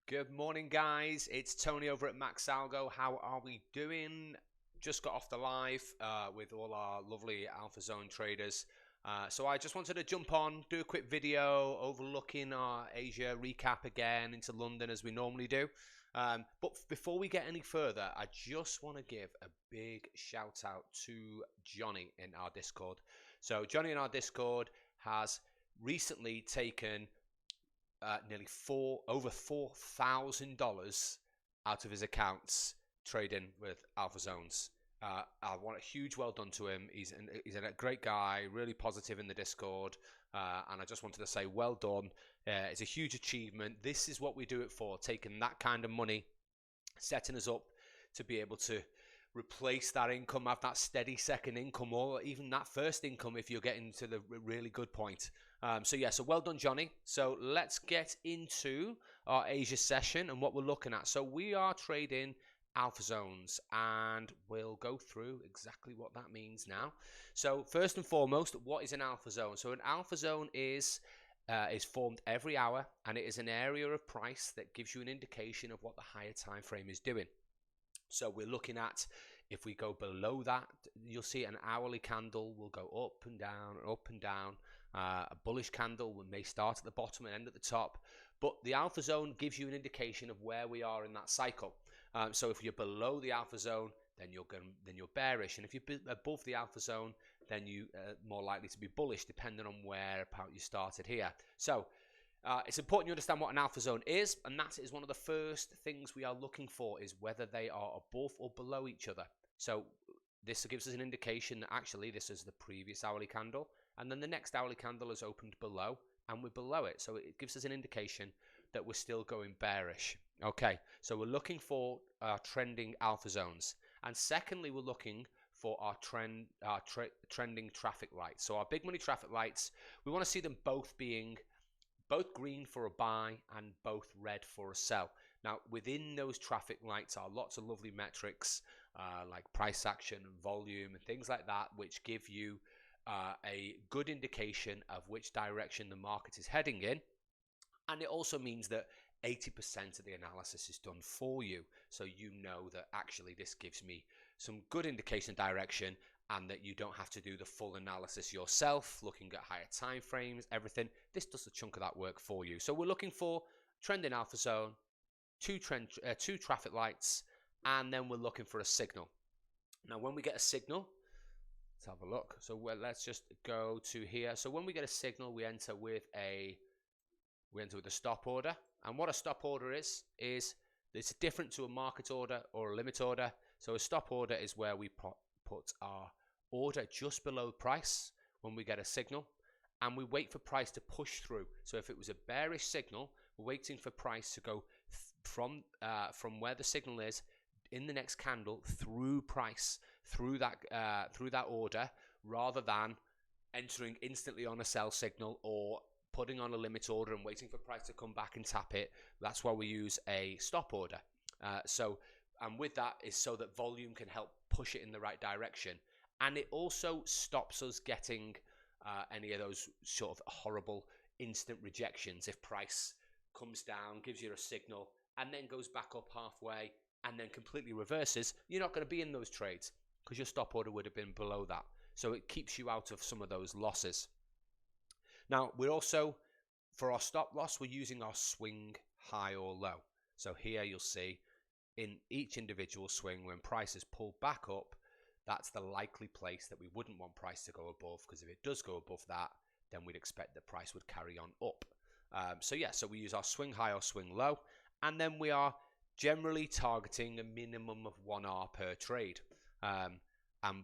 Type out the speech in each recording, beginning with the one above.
Good morning, guys. It's Tony over at Max Algo. How are we doing? Just got off the live with all our lovely AlphaZone traders. So I just wanted to jump on, do a quick video overlooking our Asia recap again into London as we normally do. But before we get any further, I just want to give a big shout out to Johnny in our Discord. So Johnny in our Discord has recently taken nearly over $4,000 out of his accounts trading with AlphaZones. I want a huge well done to him. He's a great guy, really positive in the Discord, and I just wanted to say well done. It's a huge achievement. This is what we do it for, taking that kind of money, setting us up to be able to replace that income, have that steady second income, or even that first income if you're getting to the really good point. So well done, Johnny. So let's get into our Asia session and what we're looking at. So we are trading AlphaZones, and we'll go through exactly what that means now. So first and foremost, what is an AlphaZone? So an AlphaZone is formed every hour, and it is an area of price that gives you an indication of what the higher time frame is doing. So we're looking at, if we go below that, you'll see an hourly candle will go up and down and up and down. A bullish candle may start at the bottom and end at the top, but the alpha zone gives you an indication of where we are in that cycle. So if you're below the alpha zone, then you're bearish, and if you're above the alpha zone, then you more likely to be bullish, depending on where you started here. So it's important you understand what an alpha zone is, and that is one of the first things we are looking for, is whether they are above or below each other. So this gives us an indication that actually this is the previous hourly candle, and then the next hourly candle is opened below, and we're below it. So it gives us an indication that we're still going bearish. Okay, so we're looking for our trending alpha zones, and secondly, we're looking for our trending traffic lights. So our big money traffic lights, we want to see them both being both green for a buy and both red for a sell. Now, within those traffic lights are lots of lovely metrics like price action and volume and things like that, which give you a good indication of which direction the market is heading in. And it also means that 80% of the analysis is done for you. So you know that actually this gives me some good indication of direction, and that you don't have to do the full analysis yourself, looking at higher time frames, everything. This does a chunk of that work for you. So we're looking for trending alpha zone, two traffic lights, and then we're looking for a signal. Now, when we get a signal, let's have a look. So let's just go to here. So when we get a signal, we enter with a stop order. And what a stop order is it's different to a market order or a limit order. So a stop order is where we put our order just below price when we get a signal, and we wait for price to push through. So if it was a bearish signal, we're waiting for price to go from where the signal is in the next candle through price, through that order, rather than entering instantly on a sell signal or putting on a limit order and waiting for price to come back and tap it. That's why we use a stop order. And with that is so that volume can help push it in the right direction, and it also stops us getting any of those sort of horrible instant rejections. If price comes down, gives you a signal, and then goes back up halfway and then completely reverses, you're not going to be in those trades because your stop order would have been below that. So it keeps you out of some of those losses. Now, we're also, for our stop loss, we're using our swing high or low. So here you'll see in each individual swing, when price is pulled back up, that's the likely place that we wouldn't want price to go above, because if it does go above that, then we'd expect that price would carry on up. So we use our swing high or swing low, and then we are generally targeting a minimum of 1R per trade. And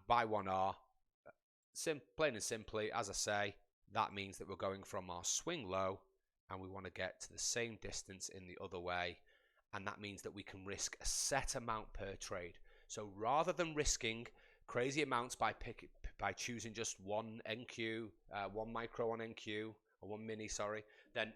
by 1R, plain and simply, as I say, that means that we're going from our swing low and we want to get to the same distance in the other way. And that means that we can risk a set amount per trade. So rather than risking crazy amounts by choosing just one NQ, one micro on NQ, or one mini, then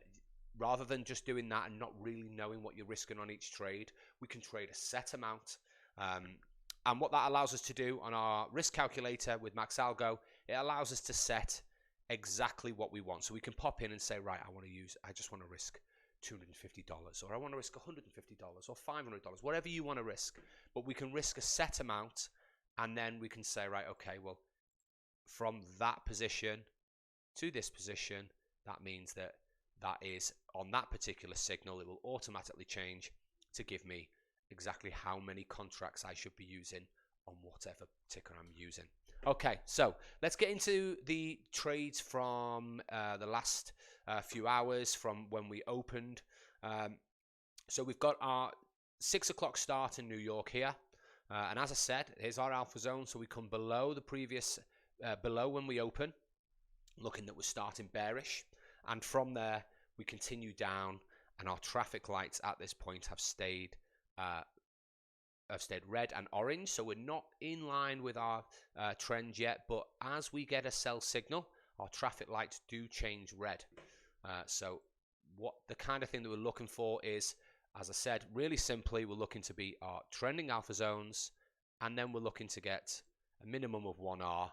rather than just doing that and not really knowing what you're risking on each trade, we can trade a set amount. And what that allows us to do on our risk calculator with Max Algo, it allows us to set exactly what we want. So we can pop in and say, right, I just want to risk $250, or I want to risk $150 or $500, whatever you want to risk. But we can risk a set amount, and then we can say, right, okay, well, from that position to this position, that means that that is on that particular signal, it will automatically change to give me exactly how many contracts I should be using on whatever ticker I'm using. Okay, so let's get into the trades from the last few hours from when we opened. So we've got our 6 o'clock start in New York here. And as I said, here's our alpha zone. So we come below the previous, below when we open, looking that we're starting bearish. And from there, we continue down, and our traffic lights at this point have stayed red and orange. So we're not in line with our trend yet, but as we get a sell signal, our traffic lights do change red. So what the kind of thing that we're looking for is, as I said, really simply, we're looking to be our trending alpha zones, and then we're looking to get a minimum of 1R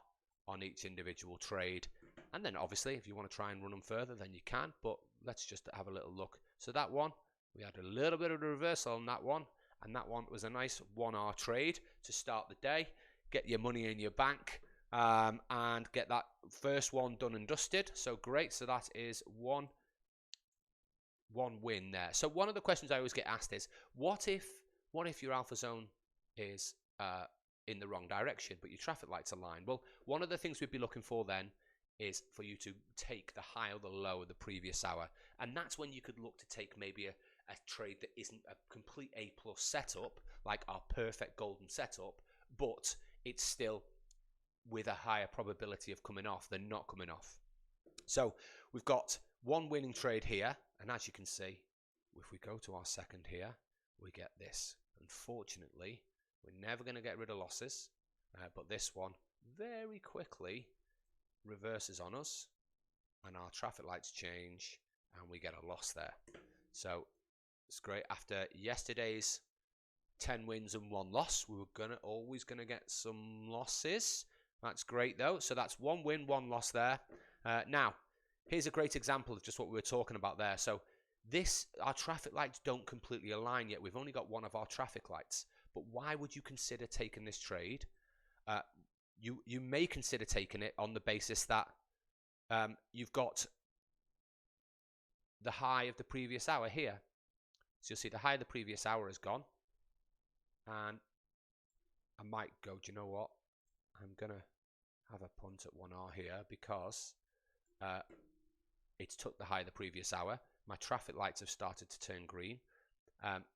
on each individual trade. And then obviously, if you want to try and run them further, then you can, but let's just have a little look. So that one, we had a little bit of a reversal on that one, and that one was a nice 1R trade to start the day, get your money in your bank, and get that first one done and dusted. So great. So that is one win there. So one of the questions I always get asked is, what if your alpha zone is in the wrong direction, but your traffic lights align? Well, one of the things we'd be looking for then is for you to take the high or the low of the previous hour, and that's when you could look to take maybe a trade that isn't a complete A+ setup, like our perfect golden setup, but it's still with a higher probability of coming off than not coming off. So we've got one winning trade here, and as you can see, if we go to our second here, we get this. Unfortunately, we're never going to get rid of losses, but this one very quickly reverses on us, and our traffic lights change, and we get a loss there. So it's great. After yesterday's 10 wins and 1 loss, we were always gonna get some losses. That's great though. So that's 1 win, 1 loss there. Now here's a great example of just what we were talking about there. So our traffic lights don't completely align yet. We've only got one of our traffic lights, but why would you consider taking this trade? You may consider taking it on the basis that you've got the high of the previous hour here. So you'll see the high of the previous hour is gone, and I might go, do you know what, I'm gonna have a punt at 1R here, because it's took the high of the previous hour. My traffic lights have started to turn green,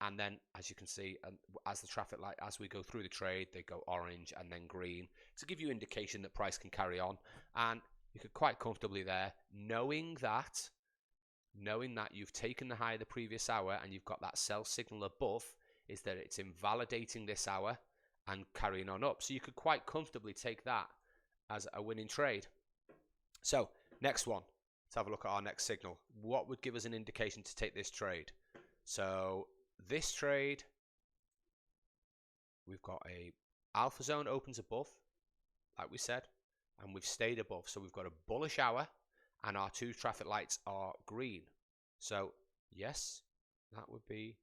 and then as you can see, as the traffic light, as we go through the trade, they go orange and then green to give you indication that price can carry on. And you could quite comfortably there, knowing that you've taken the high of the previous hour and you've got that sell signal above, is that it's invalidating this hour and carrying on up. So you could quite comfortably take that as a winning trade. So next one, let's have a look at our next signal. What would give us an indication to take this trade? So this trade, we've got a alpha zone opens above, like we said, and we've stayed above. So we've got a bullish hour, and our 2 traffic lights are green. So yes, that would be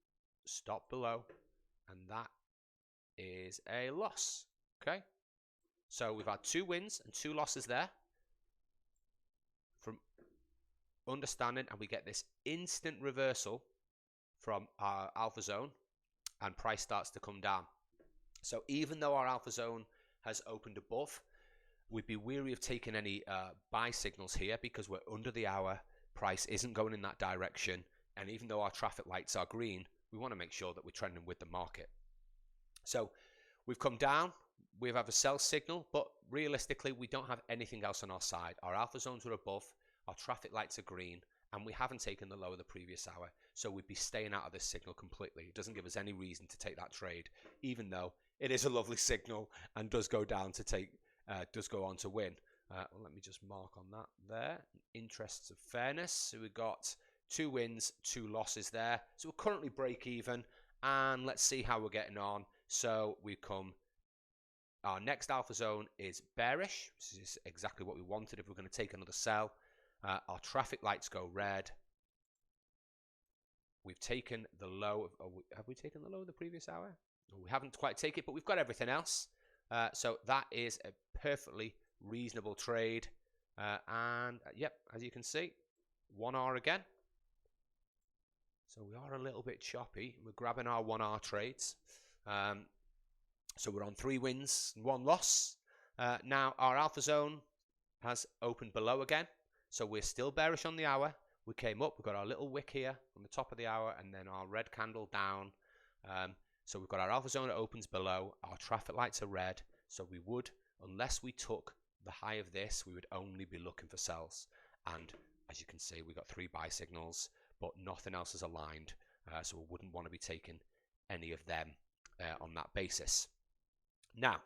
stop below, and that is a loss. Okay, so we've had 2 wins and 2 losses there from understanding, and we get this instant reversal from our alpha zone, and price starts to come down. So even though our alpha zone has opened above, we'd be wary of taking any buy signals here, because we're under the hour, price isn't going in that direction, and even though our traffic lights are green, we want to make sure that we're trending with the market. So we've come down, we have a sell signal, but realistically we don't have anything else on our side. Our alpha zones are above, our traffic lights are green, and we haven't taken the low of the previous hour, so we'd be staying out of this signal completely. It doesn't give us any reason to take that trade, even though it is a lovely signal and does go down to take, does go on to win. Well, let me just mark on that there. Interests of fairness. So we've got 2 wins, 2 losses there. So we're currently break even, and let's see how we're getting on. So our next alpha zone is bearish. This is exactly what we wanted if we're going to take another sell. Our traffic lights go red, we've taken the low. Have we taken the low of the previous hour? We haven't quite taken it, but we've got everything else. So that is a perfectly reasonable trade. And yep, as you can see, 1 hour again. So we are a little bit choppy. We're grabbing our 1 hour trades. So we're on 3 wins and 1 loss. Now our AlphaZone has opened below again. So we're still bearish on the hour. We came up, we've got our little wick here on the top of the hour, and then our red candle down. So we've got our AlphaZone that opens below. Our traffic lights are red. So we would, unless we took the high of this, we would only be looking for sells. And as you can see, we got 3 buy signals, but nothing else is aligned. So we wouldn't want to be taking any of them on that basis. Now,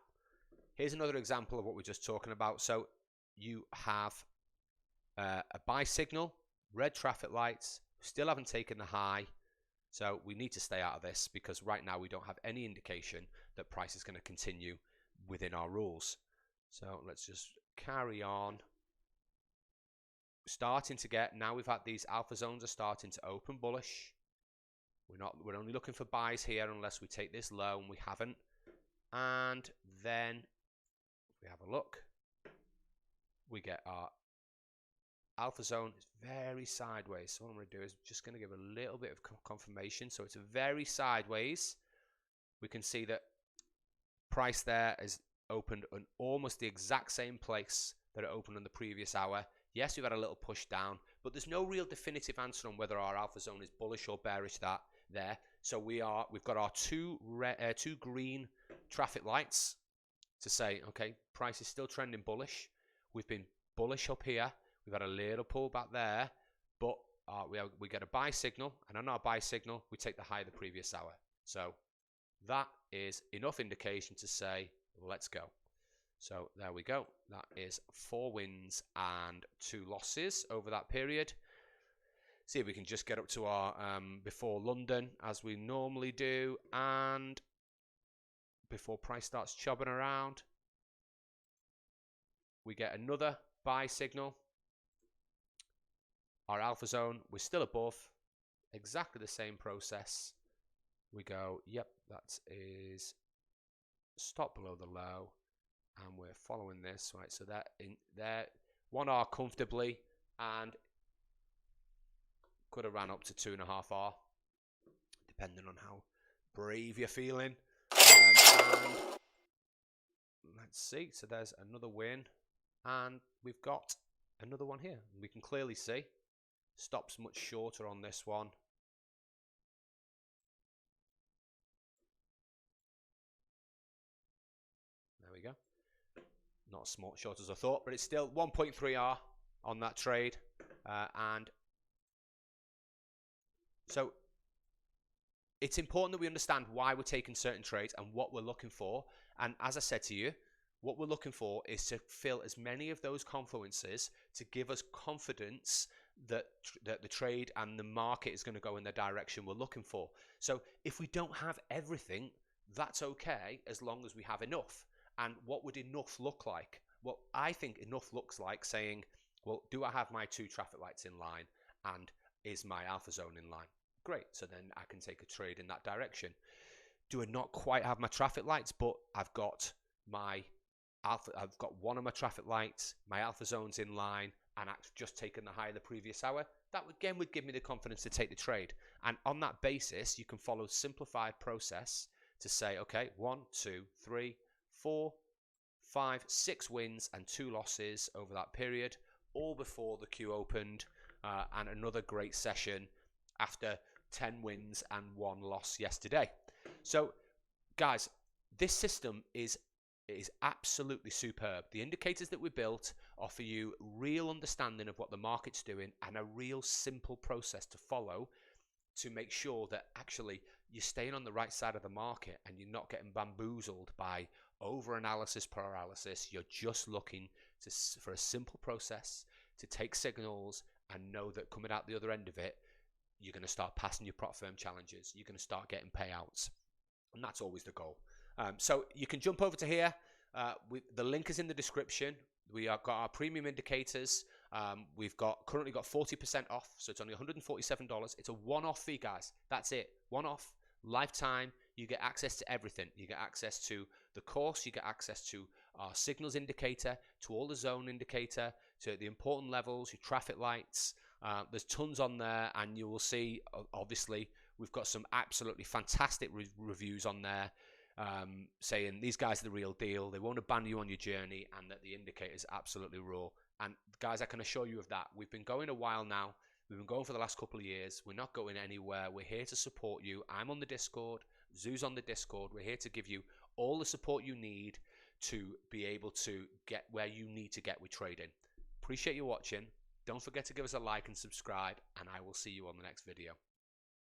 here's another example of what we're just talking about. So you have a buy signal, red traffic lights, still haven't taken the high. So we need to stay out of this because right now we don't have any indication that price is going to continue within our rules. So let's just carry on. Starting to get, now we've had these alpha zones are starting to open bullish. We're only looking for buys here unless we take this low, and we haven't. And then if we have a look, we get our alpha zone is very sideways. So what I'm going to do is just going to give a little bit of confirmation. So it's very sideways. We can see that price there is opened on almost the exact same place that it opened on the previous hour. Yes, we've had a little push down, but there's no real definitive answer on whether our alpha zone is bullish or bearish there. So we've got our two green traffic lights to say, okay, price is still trending bullish. We've been bullish up here. We've had a little pullback there, but we get a buy signal, and on our buy signal, we take the high of the previous hour. So that is enough indication to say, let's go. So there we go. That is 4 wins and 2 losses over that period. See if we can just get up to our before London as we normally do, and before price starts chopping around, we get another buy signal. Our alpha zone, we're still above, exactly the same process. We go, yep, that is stop below the low, and we're following this, right? So that in there, 1 hour comfortably, and could have ran up to 2.5 hours, depending on how brave you're feeling. And let's see, so there's another win, and we've got another one here. We can clearly see stops much shorter on this one. There we go. Not as small, short as I thought, but it's still 1.3R on that trade. And so it's important that we understand why we're taking certain trades and what we're looking for. And as I said to you, what we're looking for is to fill as many of those confluences to give us confidence that the trade and the market is going to go in the direction we're looking for. So if we don't have everything, that's okay as long as we have enough. And what would enough look like? Well, I think enough looks like saying, well, do I have my 2 traffic lights in line, and is my alpha zone in line? Great, so then I can take a trade in that direction. Do I not quite have my traffic lights, but I've got my alpha, I've got one of my traffic lights, my alpha zone's in line, and I've just taken the high of the previous hour? That again would give me the confidence to take the trade. And on that basis, you can follow a simplified process to say, okay, 1, 2, 3, 4, 5, 6 wins and 2 losses over that period, all before the queue opened, and another great session after 10 wins and 1 loss yesterday. So guys, this system is absolutely superb. The indicators that we built offer you real understanding of what the market's doing and a real simple process to follow to make sure that actually you're staying on the right side of the market and you're not getting bamboozled by over-analysis, paralysis. You're just looking for a simple process to take signals and know that coming out the other end of it, you're going to start passing your prop firm challenges. You're going to start getting payouts. And that's always the goal. So you can jump over to here. The link is in the description. We have got our premium indicators. We've currently got 40% off, so it's only $147. It's a one-off fee, guys. That's it. One-off, lifetime. You get access to everything. You get access to the course. You get access to our signals indicator, to all the zone indicator, to the important levels, your traffic lights. There's tons on there, and you will see, obviously, we've got some absolutely fantastic reviews on there, saying these guys are the real deal. They won't abandon you on your journey, and that the indicator is absolutely raw. And guys, I can assure you of that. We've been going a while now. We've been going for the last couple of years. We're not going anywhere. We're here to support you. I'm on the Discord. Zoo's on the Discord. We're here to give you all the support you need to be able to get where you need to get with trading. Appreciate you watching. Don't forget to give us a like and subscribe, and I will see you on the next video.